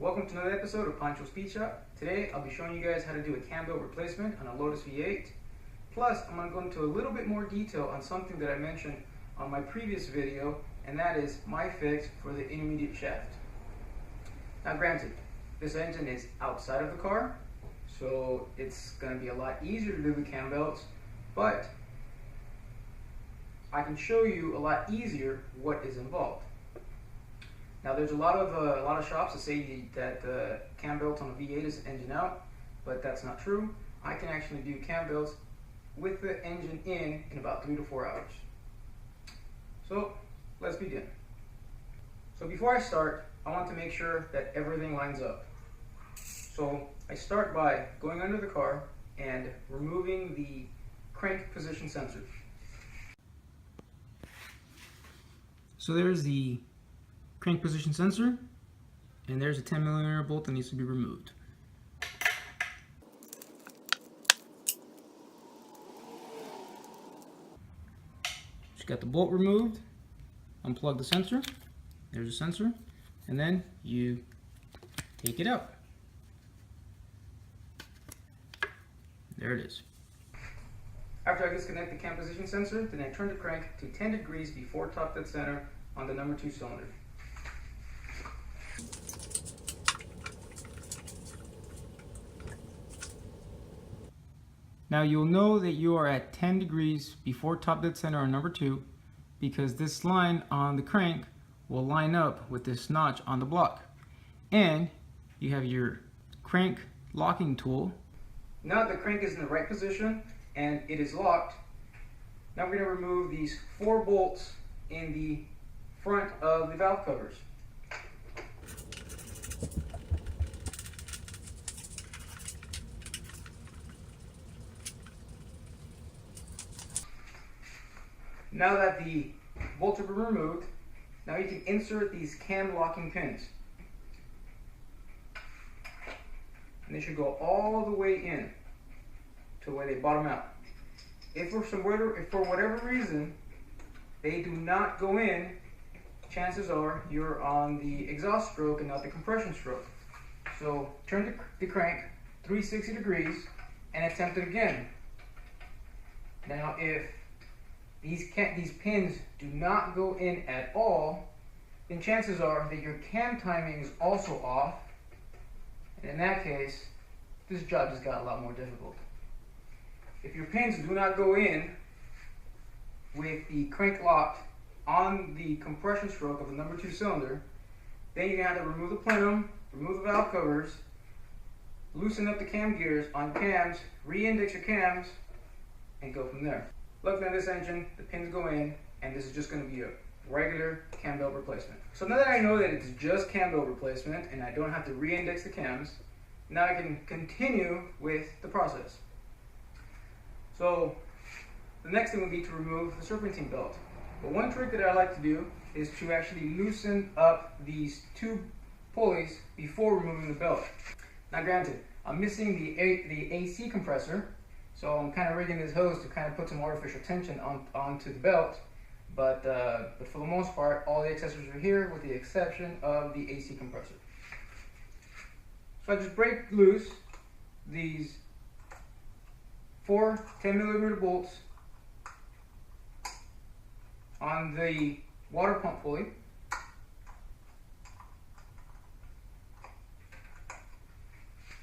Welcome to another episode of Pancho's Speed Shop. Today I'll be showing you guys how to do a cam belt replacement on a Lotus V8. Plus I'm going to go into a little bit more detail on something that I mentioned on my previous video, and that is my fix for the intermediate shaft. Now granted, this engine is outside of the car, so it's going to be a lot easier to do the cam belts, but I can show you a lot easier what is involved. Now there's a lot of shops that say that cam belt on a V8 is engine out, but that's not true. I can actually do cam belts with the engine in about 3 to 4 hours. So let's begin. So before I start, I want to make sure that everything lines up. So I start by going under the car and removing the crank position sensor. So there's the crank position sensor, and there's a 10mm bolt that needs to be removed. Just got the bolt removed, unplug the sensor, there's a sensor, and then you take it out. There it is. After I disconnect the cam position sensor, then I turn the crank to 10 degrees before top dead center on the number 2 cylinder. Now you'll know that you are at 10 degrees before top dead center on number 2 because this line on the crank will line up with this notch on the block. And you have your crank locking tool. Now that the crank is in the right position and it is locked, now we're going to remove these 4 bolts in the front of the valve covers. Now that the bolts have been removed, now you can insert these cam locking pins. And they should go all the way in to where they bottom out. If for whatever reason they do not go in, chances are you're on the exhaust stroke and not the compression stroke. So turn the crank 360 degrees and attempt it again. Now if these pins do not go in at all, then chances are that your cam timing is also off, and in that case, this job just got a lot more difficult. If your pins do not go in with the crank locked on the compression stroke of the number 2 cylinder, then you're going to have to remove the plenum, remove the valve covers, loosen up the cam gears on cams, re-index your cams, and go from there. Luckily on this engine, the pins go in, and this is just going to be a regular cam belt replacement. So now that I know that it's just cam belt replacement and I don't have to re-index the cams, now I can continue with the process. So the next thing would be to remove the serpentine belt. But one trick that I like to do is to actually loosen up these 2 pulleys before removing the belt. Now granted, I'm missing the AC compressor, so I'm kind of rigging this hose to kind of put some artificial tension onto the belt, but for the most part, all the accessories are here with the exception of the AC compressor. So I just break loose these 4 10mm bolts on the water pump pulley.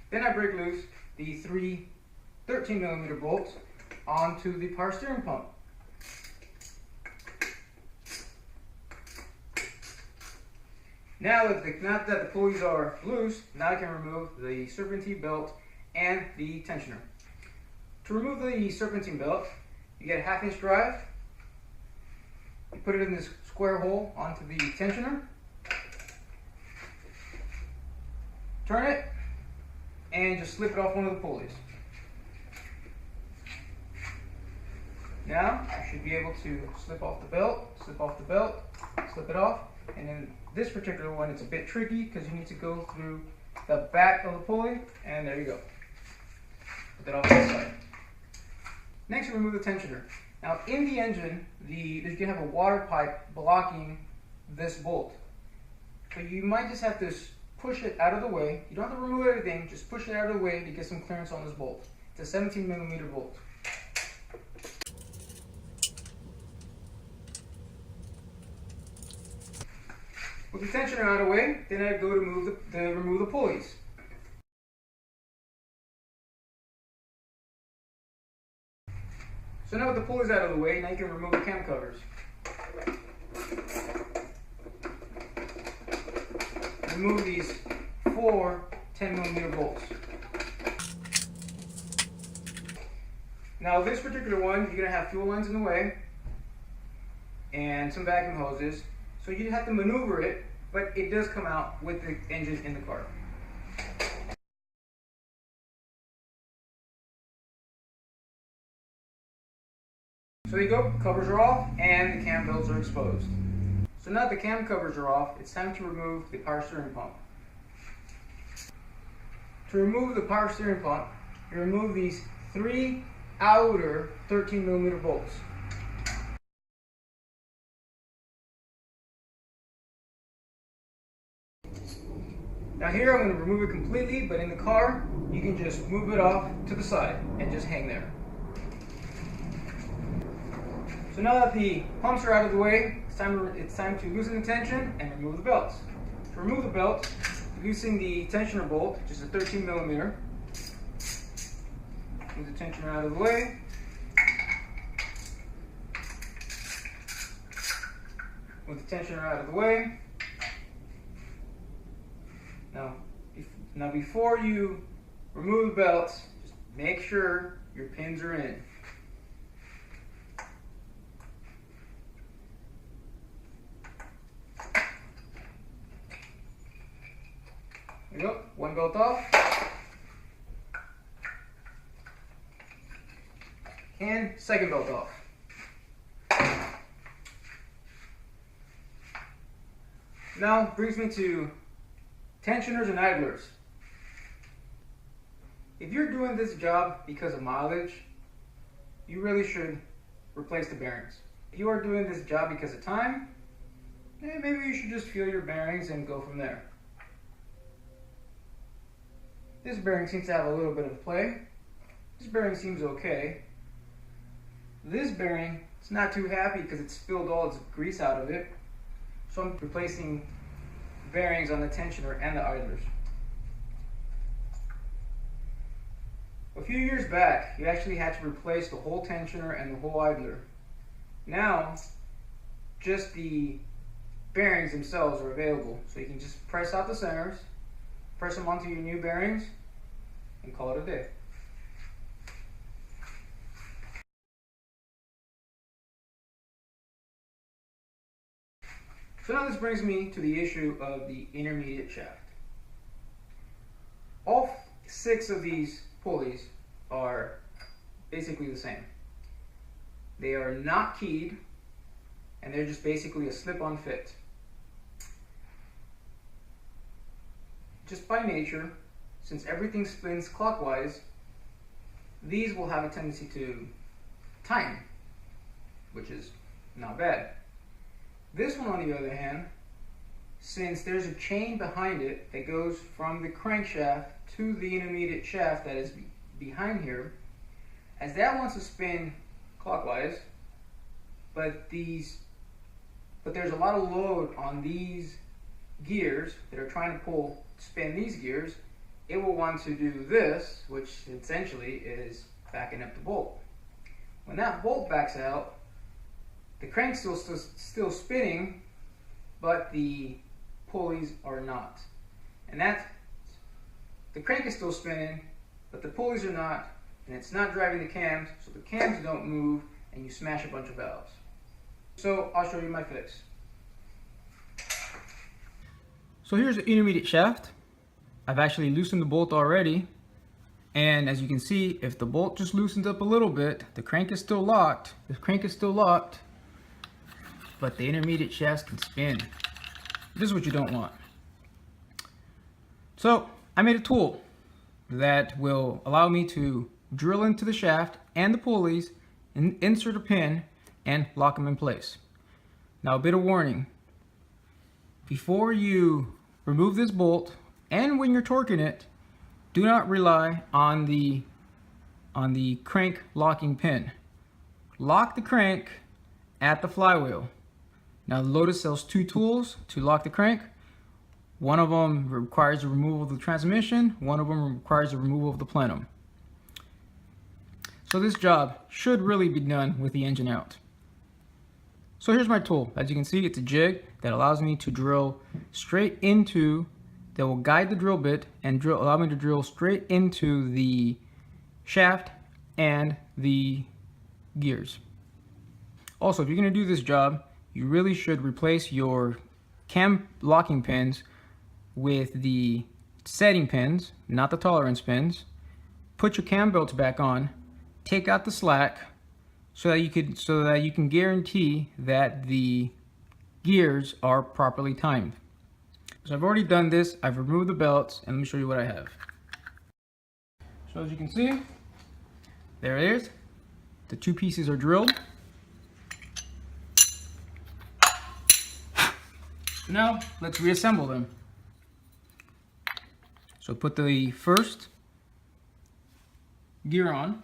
Then I break loose the 3 13mm bolts onto the power steering pump. Now that the pulleys are loose, now I can remove the serpentine belt and the tensioner. To remove the serpentine belt, you get a 1/2-inch drive, you put it in this square hole onto the tensioner, turn it, and just slip it off one of the pulleys. Now you should be able to slip off the belt, slip it off, and in this particular one it's a bit tricky because you need to go through the back of the pulley, and there you go. Put that off to the side. Next, remove the tensioner. Now in the engine, you're going to have a water pipe blocking this bolt. So you might just have to push it out of the way. You don't have to remove everything, just push it out of the way to get some clearance on this bolt. It's a 17mm bolt. With the tensioner out of the way, then I go to remove the pulleys. So now with the pulleys out of the way, now you can remove the cam covers. Remove these 4 10mm bolts. Now this particular one, you're going to have fuel lines in the way and some vacuum hoses. So you have to maneuver it, but it does come out with the engine in the car. So there you go, covers are off and the cam belts are exposed. So now that the cam covers are off, it's time to remove the power steering pump. To remove the power steering pump, you remove these 3 outer 13mm bolts. Now here I'm going to remove it completely, but in the car, you can just move it off to the side and just hang there. So now that the pumps are out of the way, it's time to loosen the tension and remove the belts. To remove the belt, loosen the tensioner bolt, which is a 13mm. Move the tensioner out of the way. Move the tensioner out of the way. Now before you remove the belts, just make sure your pins are in. There you go, one belt off. And second belt off. Now brings me to tensioners and idlers. If you're doing this job because of mileage, you really should replace the bearings. If you are doing this job because of time, maybe you should just feel your bearings and go from there. This bearing seems to have a little bit of play. This bearing seems okay. This bearing, it's not too happy because it spilled all its grease out of it. So I'm replacing bearings on the tensioner and the idlers. A few years back, you actually had to replace the whole tensioner and the whole idler. Now, just the bearings themselves are available. So you can just press out the centers, press them onto your new bearings, and call it a day. So now this brings me to the issue of the intermediate shaft. All 6 of these pulleys are basically the same. They are not keyed, and they're just basically a slip-on fit. Just by nature, since everything spins clockwise, these will have a tendency to tighten, which is not bad. This one, on the other hand, since there's a chain behind it that goes from the crankshaft to the intermediate shaft that is behind here, as that wants to spin clockwise, but there's a lot of load on these gears that are trying to spin these gears, it will want to do this, which essentially is backing up the bolt. When that bolt backs out, the crank's still spinning, but the pulleys are not. And the crank is still spinning, but the pulleys are not, and it's not driving the cams, so the cams don't move, and you smash a bunch of valves. So I'll show you my fix. So here's the intermediate shaft. I've actually loosened the bolt already, and as you can see, if the bolt just loosens up a little bit, the crank is still locked. The crank is still locked, but the intermediate shafts can spin. This is what you don't want. So I made a tool that will allow me to drill into the shaft and the pulleys, and insert a pin, and lock them in place. Now, a bit of warning. Before you remove this bolt And when you're torquing it, do not rely on the crank locking pin. Lock the crank at the flywheel. Now Lotus sells two tools to lock the crank. One of them requires the removal of the transmission, one of them requires the removal of the plenum. So this job should really be done with the engine out. So here's my tool. As you can see, it's a jig that allows me to drill straight into, that will guide the drill bit and allow me to drill straight into the shaft and the gears. Also, if you're going to do this job, you really should replace your cam locking pins with the setting pins, not the tolerance pins. Put your cam belts back on, take out the slack, so that you can guarantee that the gears are properly timed. So I've already done this. I've removed the belts, and let me show you what I have. So as you can see, there it is. The two pieces are drilled. Now let's reassemble them. So put the first gear on.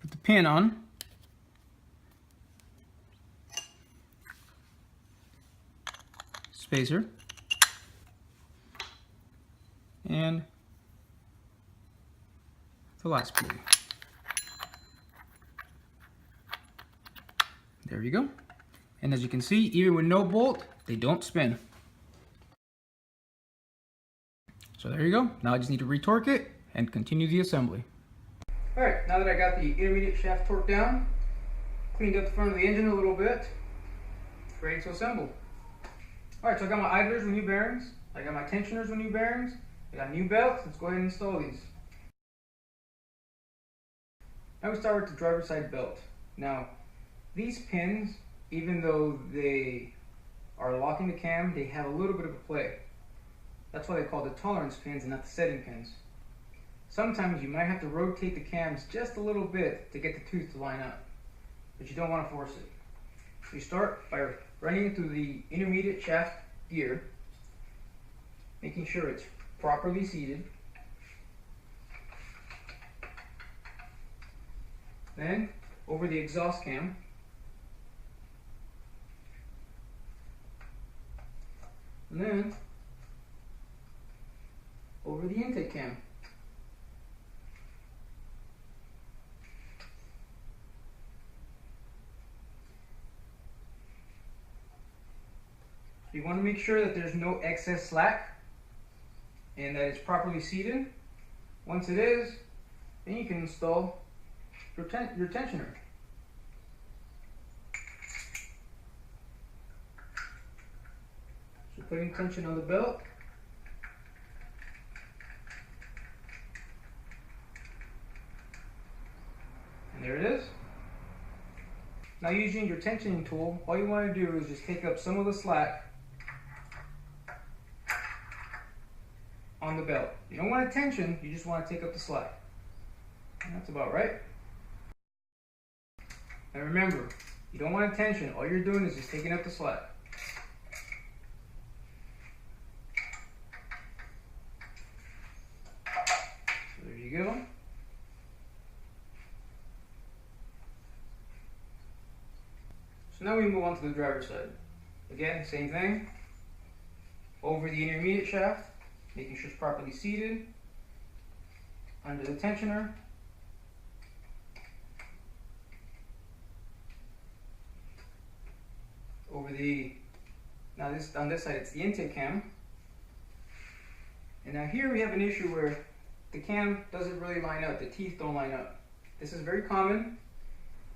Put the pin on. Spacer. And the last pulley. There you go. And as you can see, even with no bolt, they don't spin. So there you go. Now I just need to retorque it and continue the assembly. Alright, now that I got the intermediate shaft torqued down, cleaned up the front of the engine a little bit, ready to assemble. Alright, so I got my idlers with new bearings, I got my tensioners with new bearings, I got new belts. Let's go ahead and install these. Now we start with the driver's side belt. Now, these pins, even though they are locking the cam, they have a little bit of a play. That's why they call the tolerance pins and not the setting pins. Sometimes you might have to rotate the cams just a little bit to get the tooth to line up, but you don't want to force it. You start by running it through the intermediate shaft gear, making sure it's properly seated. Then over the exhaust cam. And then over the intake cam. You want to make sure that there's no excess slack and that it's properly seated. Once it is, then you can install your tensioner. So putting tension on the belt. And there it is. Now using your tensioning tool, all you want to do is just take up some of the slack on the belt. You don't want to tension, you just want to take up the slack. And that's about right. And remember, you don't want to tension, all you're doing is just taking up the slack. So there you go. So now we move on to the driver's side. Again, same thing. Over the intermediate shaft, making sure it's properly seated. Under the tensioner. Over the, now this on this side it's the intake cam. And now here we have an issue where the cam doesn't really line up, the teeth don't line up. This is very common.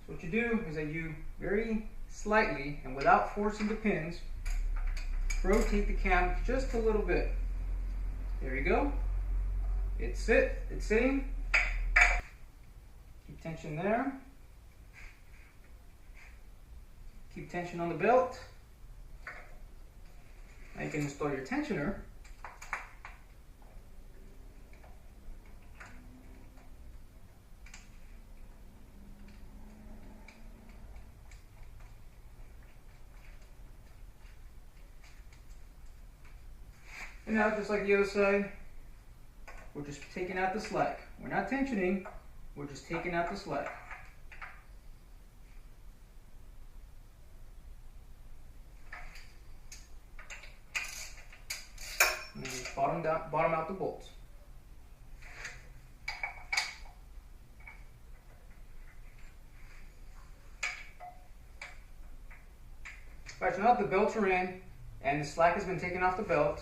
So what you do is that you very slightly and without forcing the pins, rotate the cam just a little bit. There you go. It's sitting. Keep tension there. Keep tension on the belt. Now you can install your tensioner. And now, just like the other side, we're just taking out the slack. We're not tensioning, we're just taking out the slack. And then just bottom out the bolts. Alright, so now that the belts are in and the slack has been taken off the belt,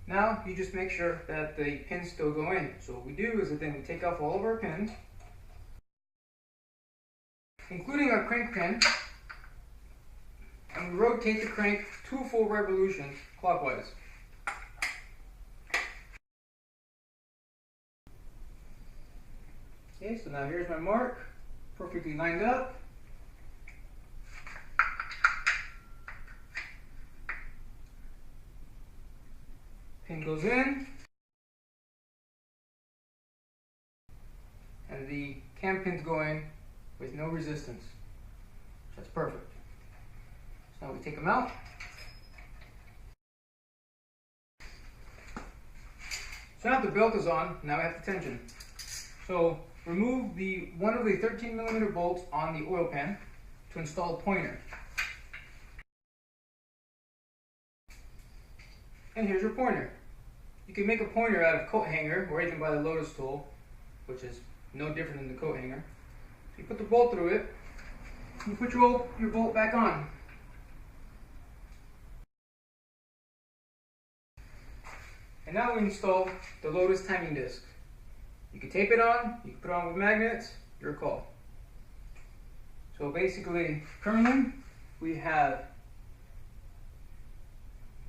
now you just make sure that the pins still go in. So what we do is that then we take off all of our pins, including our crank pin, and we rotate the crank 2 full revolutions clockwise. Okay, so now here's my mark, perfectly lined up. Pin goes in, and the cam pins go in with no resistance. That's perfect. So now we take them out. So now the belt is on, now we have the tension. So remove one of the 13mm bolts on the oil pan to install a pointer. And here's your pointer. You can make a pointer out of coat hanger or even by the Lotus tool, which is no different than the coat hanger. So you put the bolt through it, and you put your bolt back on. And now we install the Lotus timing disc. You can tape it on, you can put it on with magnets, your call. So basically, currently, we have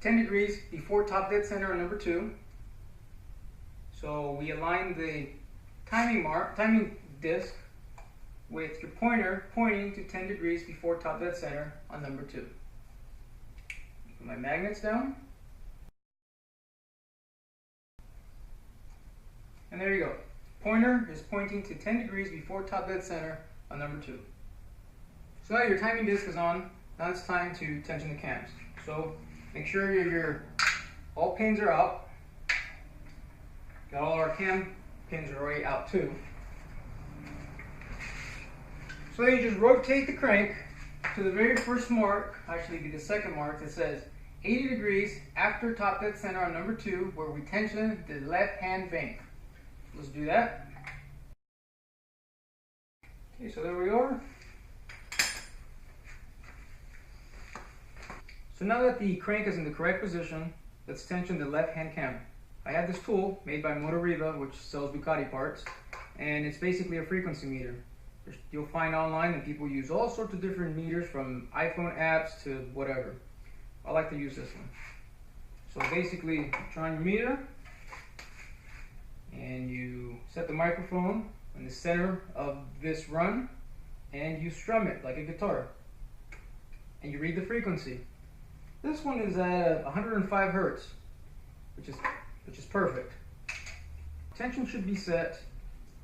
10 degrees before top dead center on number 2. So we align the timing disc with your pointer pointing to 10 degrees before top dead center on number 2. Put my magnets down. And there you go. Pointer is pointing to 10 degrees before top dead center on number 2. So now your timing disc is on. Now it's time to tension the cams. So make sure all pins are out. Got all our cam pins are already out too. So then you just rotate the crank to the very first mark, actually be the second mark that says 80 degrees after top dead center on number 2, where we tension the left hand bank. Let's do that. Okay, so there we are. So now that the crank is in the correct position, let's tension the left hand cam. I have this tool made by Motoriva, which sells Ducati parts, and it's basically a frequency meter. You'll find online that people use all sorts of different meters, from iPhone apps to whatever. I like to use this one. So basically, turn on your meter, and you set the microphone in the center of this run, and you strum it like a guitar, and you read the frequency. This one is at 105 hertz, which is perfect. Tension should be set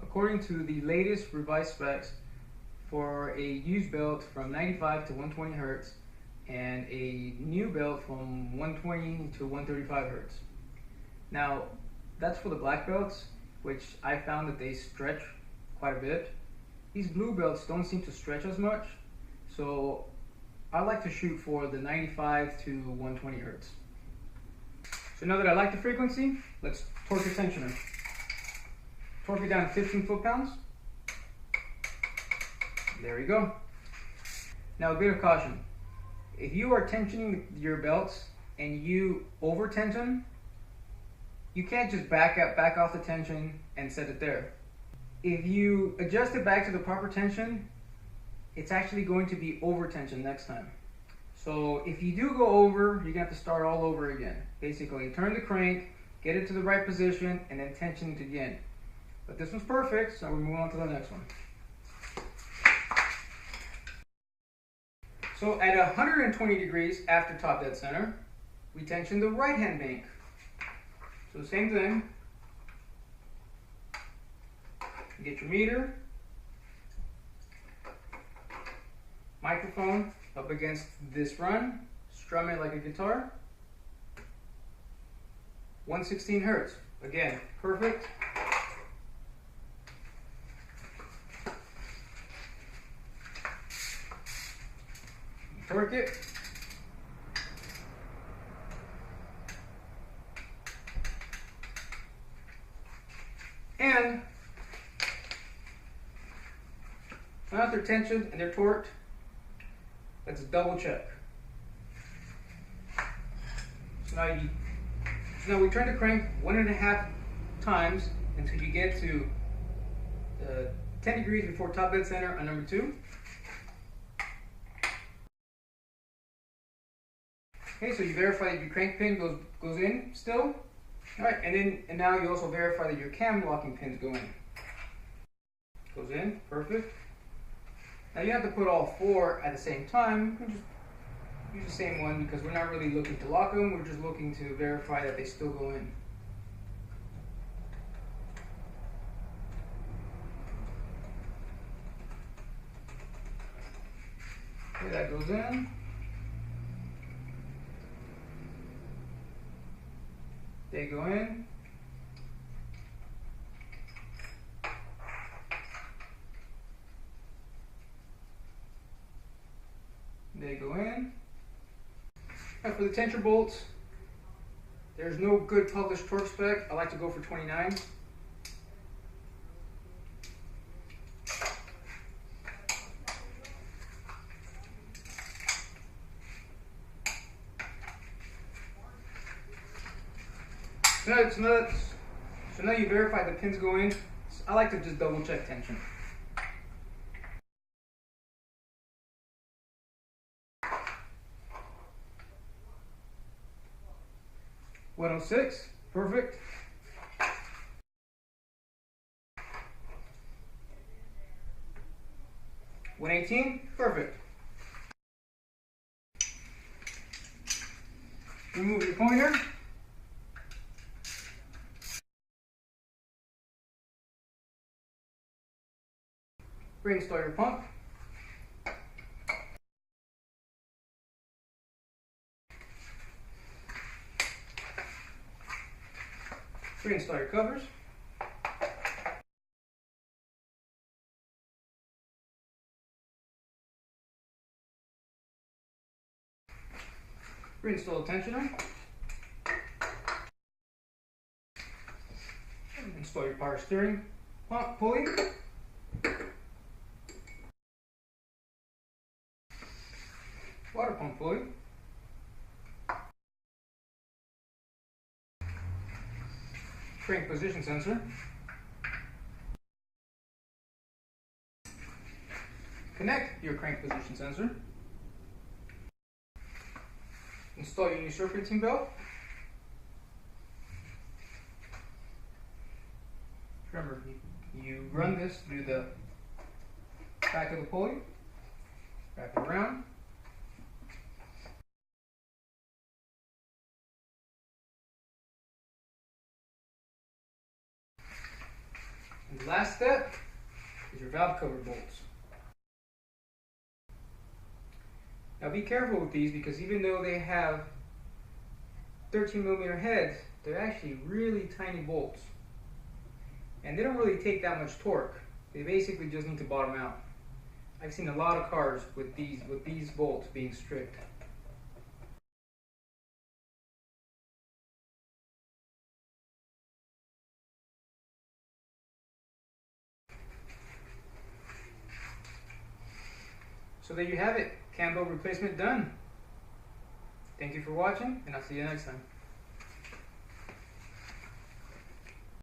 according to the latest revised specs for a used belt from 95 to 120 hertz and a new belt from 120 to 135 hertz. Now, that's for the black belts, which I found that they stretch quite a bit. These blue belts don't seem to stretch as much, so I like to shoot for the 95 to 120 hertz. So now that I like the frequency, let's torque the tensioner. Torque it down to 15 foot-pounds. There we go. Now a bit of caution. If you are tensioning your belts and you over tension, you can't just back off the tension and set it there. If you adjust it back to the proper tension, it's actually going to be over tension next time. So if you do go over, you're gonna have to start all over again. Basically, turn the crank, get it to the right position, and then tension it again. But this one's perfect, so we're moving on to the next one. So at 120 degrees after top dead center, we tension the right hand bank. So same thing. You get your meter, microphone up against this run, strum it like a guitar. 1/16 hertz. Again, perfect. Torque it. And now that they're tensioned and they're torqued, let's double check. So now we turn the crank 1.5 times until you get to 10 degrees before top dead center on number 2. Okay, so you verify that your crank pin goes in still. All right, and now you also verify that your cam locking pins go in. Goes in, perfect. Now you have to put all 4 at the same time. You can just use the same one because we're not really looking to lock them. We're just looking to verify that they still go in. Okay, that goes in. They go in. They go in. Now for the tension bolts, there's no good published torque spec. I like to go for 29. So now you verify the pins go in. I like to just double check tension. $106, perfect. $118, perfect. Remove your pointer. Reinstall your pump. Reinstall your covers. Reinstall the tensioner. Install your power steering pump pulley. Water pump pulley. Crank position sensor. Connect your crank position sensor. Install your new serpentine belt. Remember, you run this through the back of the pulley, wrap it around. And the last step is your valve cover bolts. Now be careful with these because even though they have 13mm heads, they're actually really tiny bolts. And they don't really take that much torque. They basically just need to bottom out. I've seen a lot of cars with these bolts being stripped. So there you have it, cam bolt replacement done. Thank you for watching, and I'll see you next time.